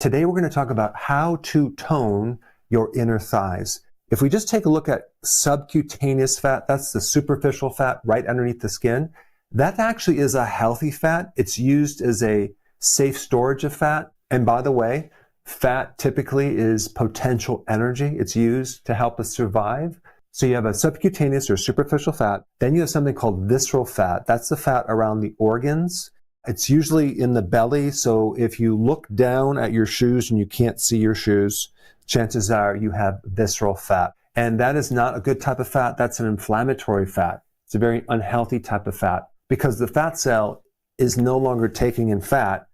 Today we're going to talk about how to tone your inner thighs. If we just take a look at subcutaneous fat, that's the superficial fat right underneath the skin, that actually is a healthy fat. It's used as a safe storage of fat. And by the way, fat typically is potential energy. It's used to help us survive. So you have a subcutaneous or superficial fat. Then you have something called visceral fat. That's the fat around the organs. It's usually in the belly. So if you look down at your shoes and you can't see your shoes, chances are you have visceral fat. And that is not a good type of fat. That's an inflammatory fat. It's a very unhealthy type of fat because the fat cell is no longer taking in fat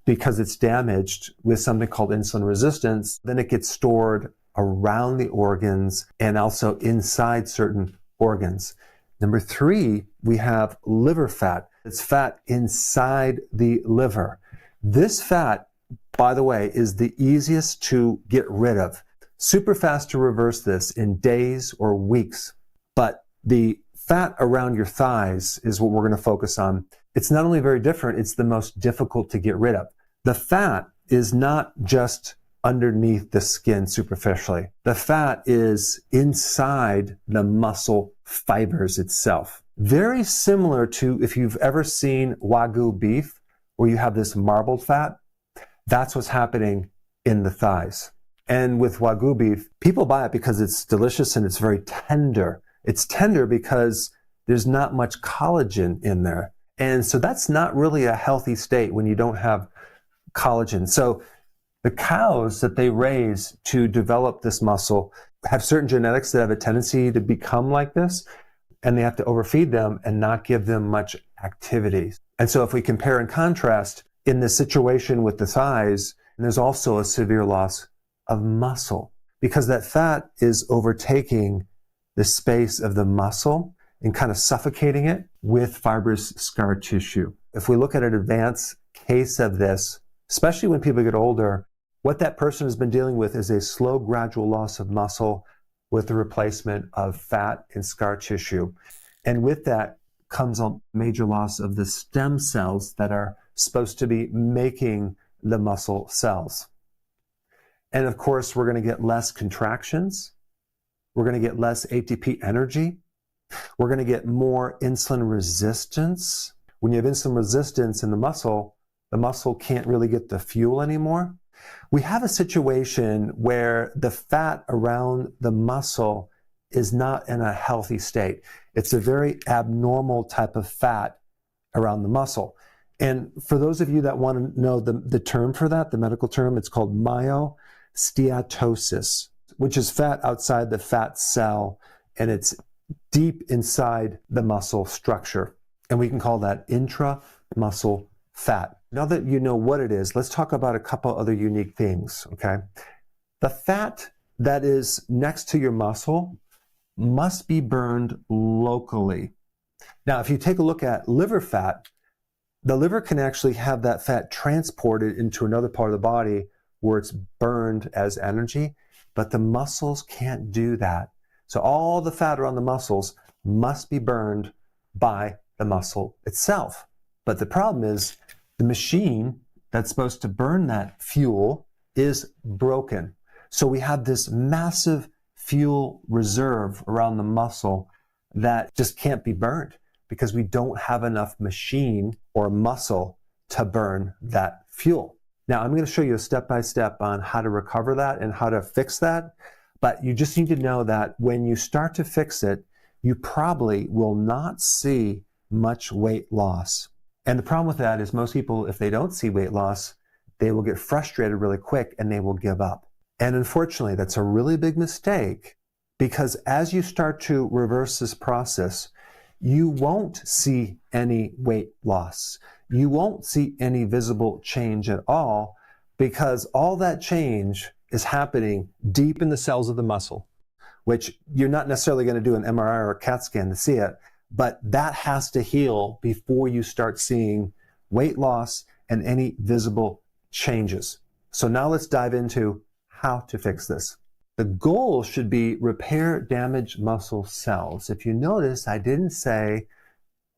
because it's damaged with something called insulin resistance. Then it gets stored around the organs and also inside certain organs. Number 3, we have liver fat. It's fat inside the liver. This fat, by the way, is the easiest to get rid of. Super fast to reverse this in days or weeks. But the fat around your thighs is what we're going to focus on. It's not only very different, it's the most difficult to get rid of. The fat is not just underneath the skin superficially. The fat is inside the muscle fibers itself. Very similar to if you've ever seen Wagyu beef, where you have this marbled fat. That's what's happening in the thighs. And with Wagyu beef, people buy it because it's delicious and it's very tender. It's tender because there's not much collagen in there. And so that's not really a healthy state when you don't have collagen. So the cows that they raise to develop this muscle have certain genetics that have a tendency to become like this, and they have to overfeed them and not give them much activity. And so if we compare and contrast in this situation with the thighs, there's also a severe loss of muscle because that fat is overtaking the space of the muscle and kind of suffocating it with fibrous scar tissue. If we look at an advanced case of this, especially when people get older, what that person has been dealing with is a slow, gradual loss of muscle with the replacement of fat and scar tissue. And with that comes a major loss of the stem cells that are supposed to be making the muscle cells. And of course, we're going to get less contractions. We're going to get less ATP energy. We're going to get more insulin resistance. When you have insulin resistance in the muscle can't really get the fuel anymore. We have a situation where the fat around the muscle is not in a healthy state. It's a very abnormal type of fat around the muscle. And for those of you that want to know the term for that, the medical term, it's called myosteatosis, which is fat outside the fat cell, and it's deep inside the muscle structure. And we can call that intramuscle fat. Now that you know what it is, let's talk about a couple other unique things, okay? The fat that is next to your muscle must be burned locally. Now, if you take a look at liver fat, the liver can actually have that fat transported into another part of the body where it's burned as energy, but the muscles can't do that. So all the fat around the muscles must be burned by the muscle itself. But the problem is the machine that's supposed to burn that fuel is broken. So we have this massive fuel reserve around the muscle that just can't be burned because we don't have enough machine or muscle to burn that fuel. Now, I'm going to show you a step-by-step on how to recover that and how to fix that. But you just need to know that when you start to fix it, you probably will not see much weight loss. And the problem with that is most people, if they don't see weight loss, they will get frustrated really quick and they will give up. And unfortunately, that's a really big mistake because as you start to reverse this process, you won't see any weight loss. You won't see any visible change at all because all that change is happening deep in the cells of the muscle, which you're not necessarily going to do an MRI or a CAT scan to see it, but that has to heal before you start seeing weight loss and any visible changes. So now let's dive into how to fix this. The goal should be repair damaged muscle cells. If you notice, I didn't say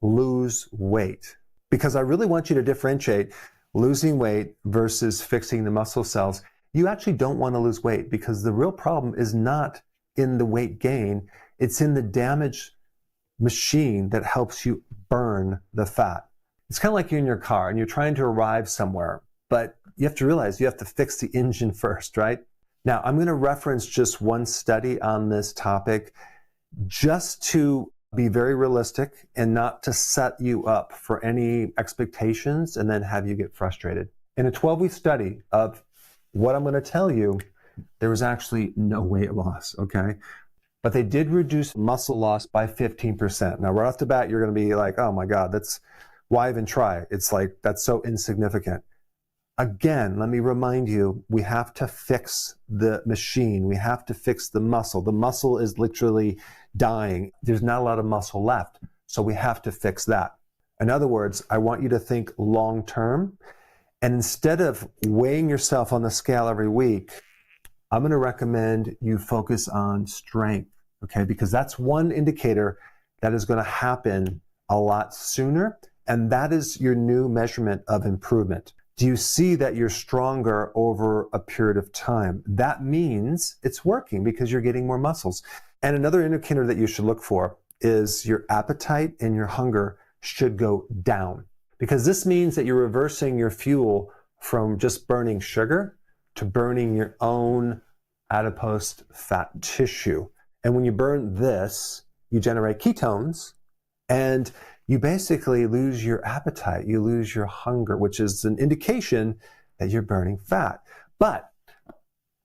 lose weight because I really want you to differentiate losing weight versus fixing the muscle cells, you actually don't want to lose weight because the real problem is not in the weight gain, it's in the damage machine that helps you burn the fat. It's kind of like you're in your car and you're trying to arrive somewhere, but you have to realize you have to fix the engine first, right? Now, I'm going to reference just one study on this topic just to be very realistic and not to set you up for any expectations and then have you get frustrated. In a 12-week study of what I'm going to tell you, there was actually no weight loss, okay? But they did reduce muscle loss by 15%. Now, right off the bat, you're going to be like, oh my God, why even try? It's like, that's so insignificant. Again, let me remind you, we have to fix the machine. We have to fix the muscle. The muscle is literally dying. There's not a lot of muscle left. So we have to fix that. In other words, I want you to think long term. And instead of weighing yourself on the scale every week, I'm going to recommend you focus on strength, okay? Because that's one indicator that is going to happen a lot sooner. And that is your new measurement of improvement. Do you see that you're stronger over a period of time? That means it's working because you're getting more muscles. And another indicator that you should look for is your appetite and your hunger should go down. Because this means that you're reversing your fuel from just burning sugar to burning your own adipose fat tissue. And when you burn this, you generate ketones and you basically lose your appetite, you lose your hunger, which is an indication that you're burning fat. But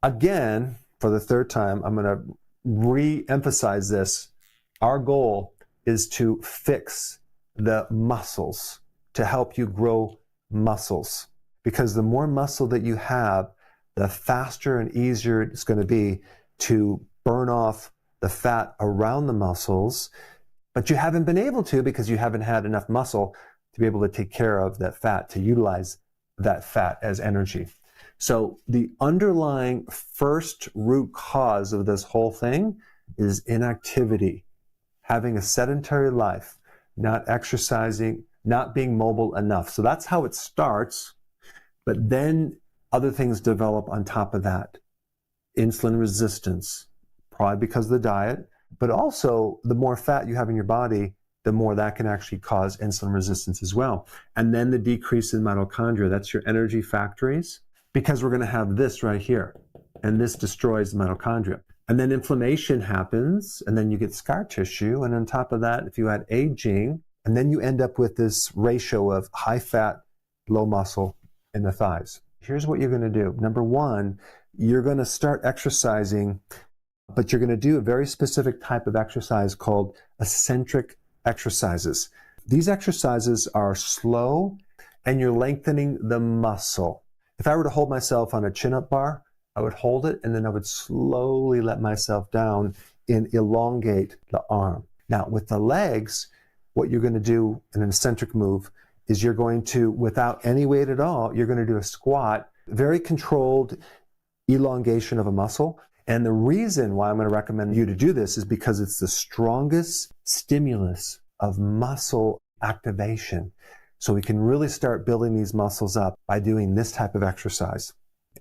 again, for the third time, I'm going to re-emphasize this. Our goal is to fix the muscles, to help you grow muscles. Because the more muscle that you have, the faster and easier it's going to be to burn off the fat around the muscles. But you haven't been able to because you haven't had enough muscle to be able to take care of that fat, to utilize that fat as energy. So the underlying first root cause of this whole thing is inactivity, having a sedentary life, not exercising, not being mobile enough. So that's how it starts. But then other things develop on top of that. Insulin resistance, probably because of the diet. But also, the more fat you have in your body, the more that can actually cause insulin resistance as well. And then the decrease in mitochondria, that's your energy factories, because we're going to have this right here. And this destroys the mitochondria. And then inflammation happens, and then you get scar tissue. And on top of that, if you add aging, and then you end up with this ratio of high fat, low muscle in the thighs. Here's what you're going to do. Number one, you're going to start exercising, but you're going to do a very specific type of exercise called eccentric exercises. These exercises are slow and you're lengthening the muscle. If I were to hold myself on a chin-up bar, I would hold it and then I would slowly let myself down and elongate the arm. Now with the legs, what you're going to do in an eccentric move is you're going to, without any weight at all, you're going to do a squat, very controlled elongation of a muscle. And the reason why I'm going to recommend you to do this is because it's the strongest stimulus of muscle activation. So we can really start building these muscles up by doing this type of exercise.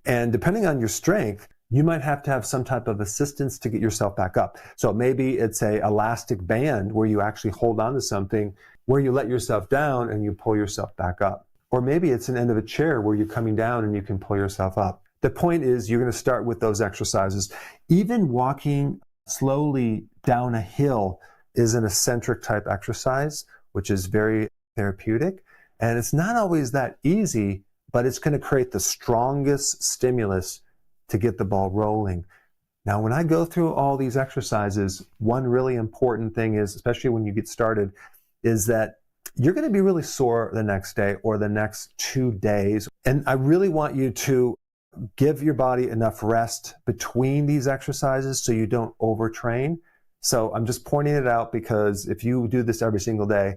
And depending on your strength, you might have to have some type of assistance to get yourself back up. So maybe it's a elastic band where you actually hold on to something, where you let yourself down and you pull yourself back up. Or maybe it's an end of a chair where you're coming down and you can pull yourself up. The point is you're going to start with those exercises. Even walking slowly down a hill is an eccentric type exercise, which is very therapeutic. And it's not always that easy, but it's going to create the strongest stimulus to get the ball rolling. Now, when I go through all these exercises, one really important thing is, especially when you get started, is that you're going to be really sore the next day or the next 2 days. And I really want you to give your body enough rest between these exercises so you don't overtrain. So I'm just pointing it out because if you do this every single day,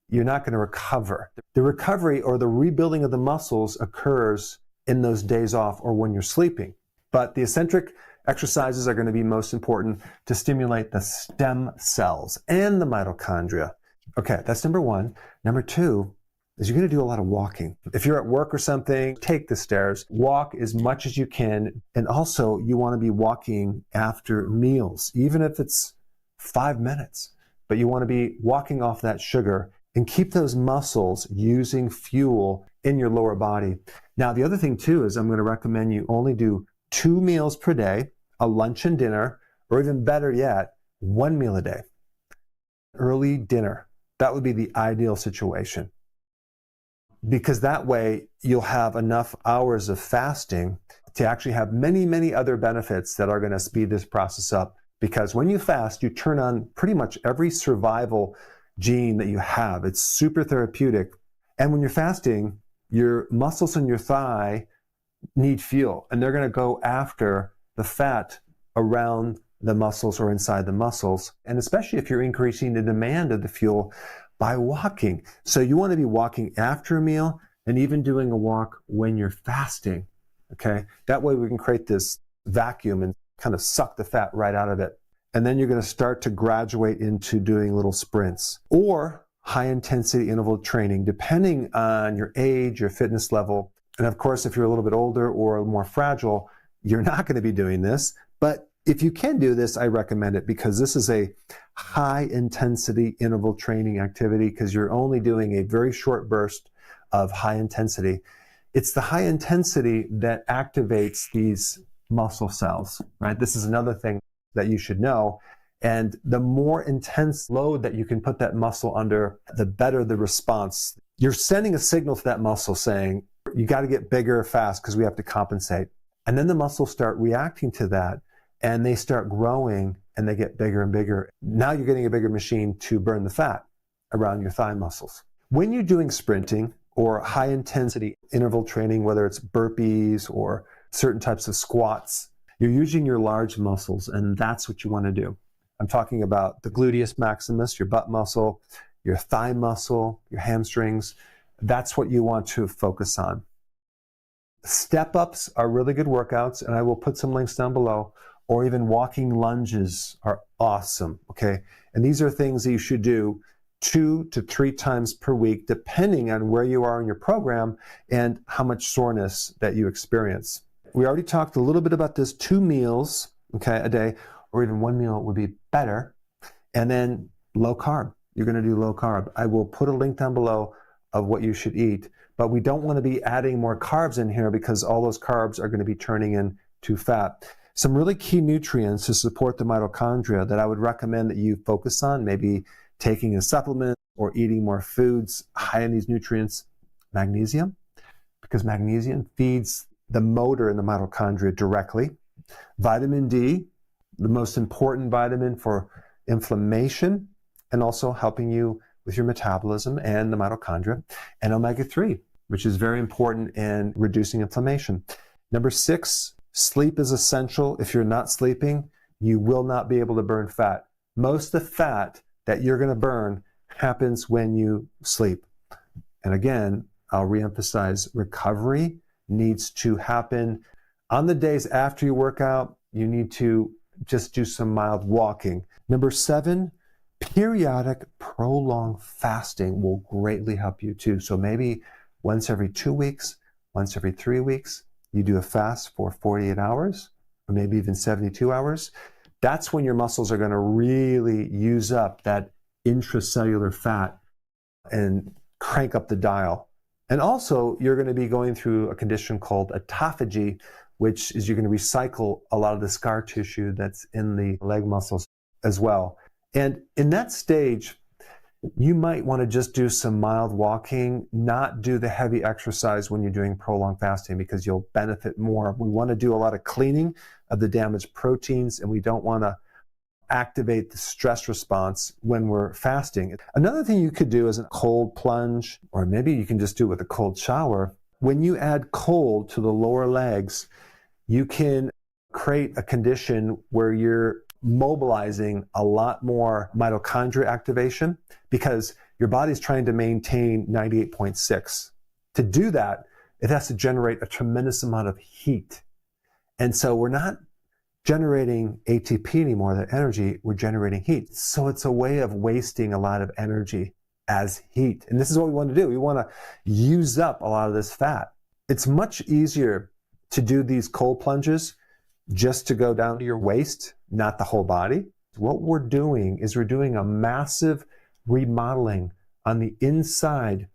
you're not going to recover. The recovery or the rebuilding of the muscles occurs in those days off or when you're sleeping. But the eccentric exercises are going to be most important to stimulate the stem cells and the mitochondria. Okay, that's number one. Number two, is you're going to do a lot of walking. If you're at work or something, take the stairs, walk as much as you can. And also you want to be walking after meals, even if it's 5 minutes, but you want to be walking off that sugar and keep those muscles using fuel in your lower body. Now, the other thing too is I'm going to recommend you only do 2 meals per day, a lunch and dinner, or even better yet, 1 meal a day. Early dinner. That would be the ideal situation. Because that way you'll have enough hours of fasting to actually have many, many other benefits that are going to speed this process up. Because when you fast, you turn on pretty much every survival gene that you have. It's super therapeutic. And when you're fasting, your muscles in your thigh need fuel, and they're going to go after the fat around the muscles or inside the muscles. And especially if you're increasing the demand of the fuel by walking. So you want to be walking after a meal and even doing a walk when you're fasting. Okay. That way we can create this vacuum and kind of suck the fat right out of it. And then you're going to start to graduate into doing little sprints or high intensity interval training, depending on your age, your fitness level. And of course, if you're a little bit older or more fragile, you're not going to be doing this. But if you can do this, I recommend it because this is a high intensity interval training activity because you're only doing a very short burst of high intensity. It's the high intensity that activates these muscle cells, right? This is another thing that you should know. And the more intense load that you can put that muscle under, the better the response. You're sending a signal to that muscle saying, you got to get bigger fast because we have to compensate. And then the muscles start reacting to that and they start growing and they get bigger and bigger. Now you're getting a bigger machine to burn the fat around your thigh muscles. When you're doing sprinting or high intensity interval training, whether it's burpees or certain types of squats, you're using your large muscles, and that's what you want to do. I'm talking about the gluteus maximus, your butt muscle, your thigh muscle, your hamstrings. That's what you want to focus on. Step-ups are really good workouts, and I will put some links down below, or even walking lunges are awesome, okay? And these are things that you should do 2 to 3 times per week, depending on where you are in your program and how much soreness that you experience. We already talked a little bit about this, 2 meals, okay, a day, or even 1 meal would be better. And then low carb. You're going to do low carb. I will put a link down below of what you should eat, but we don't want to be adding more carbs in here because all those carbs are going to be turning into fat. Some really key nutrients to support the mitochondria that I would recommend that you focus on, maybe taking a supplement or eating more foods high in these nutrients. Magnesium, because magnesium feeds the motor in the mitochondria directly. Vitamin D, the most important vitamin for inflammation and also helping you with your metabolism and the mitochondria. And omega-3, which is very important in reducing inflammation. Number 6, sleep is essential. If you're not sleeping, you will not be able to burn fat. Most of the fat that you're going to burn happens when you sleep. And again, I'll reemphasize, recovery needs to happen on the days after you work out. You need to just do some mild walking. Number 7, periodic prolonged fasting will greatly help you too. So maybe once every 2 weeks, once every 3 weeks, you do a fast for 48 hours, or maybe even 72 hours. That's when your muscles are going to really use up that intracellular fat and crank up the dial. And also, you're going to be going through a condition called autophagy, which is you're going to recycle a lot of the scar tissue that's in the leg muscles as well. And in that stage, you might want to just do some mild walking, not do the heavy exercise when you're doing prolonged fasting because you'll benefit more. We want to do a lot of cleaning of the damaged proteins, and we don't want to activate the stress response when we're fasting. Another thing you could do is a cold plunge, or maybe you can just do it with a cold shower. When you add cold to the lower legs, you can create a condition where you're mobilizing a lot more mitochondria activation because your body's trying to maintain 98.6. To do that, it has to generate a tremendous amount of heat. And so we're not generating ATP anymore, that energy, we're generating heat. So it's a way of wasting a lot of energy. as heat. And this is what we want to do. We want to use up a lot of this fat. It's much easier to do these cold plunges just to go down to your waist, not the whole body. What we're doing is we're doing a massive remodeling on the inside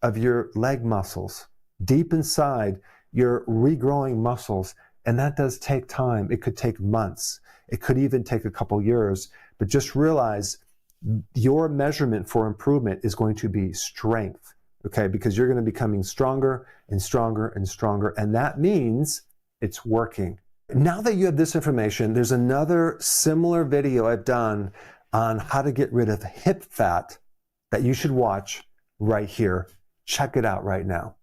of your leg muscles, deep inside your regrowing muscles. And that does take time. It could take months. It could even take a couple years. But just realize your measurement for improvement is going to be strength, okay? Because you're going to be becoming stronger and stronger and stronger. And that means it's working. Now that you have this information, there's another similar video I've done on how to get rid of hip fat that you should watch right here. Check it out right now.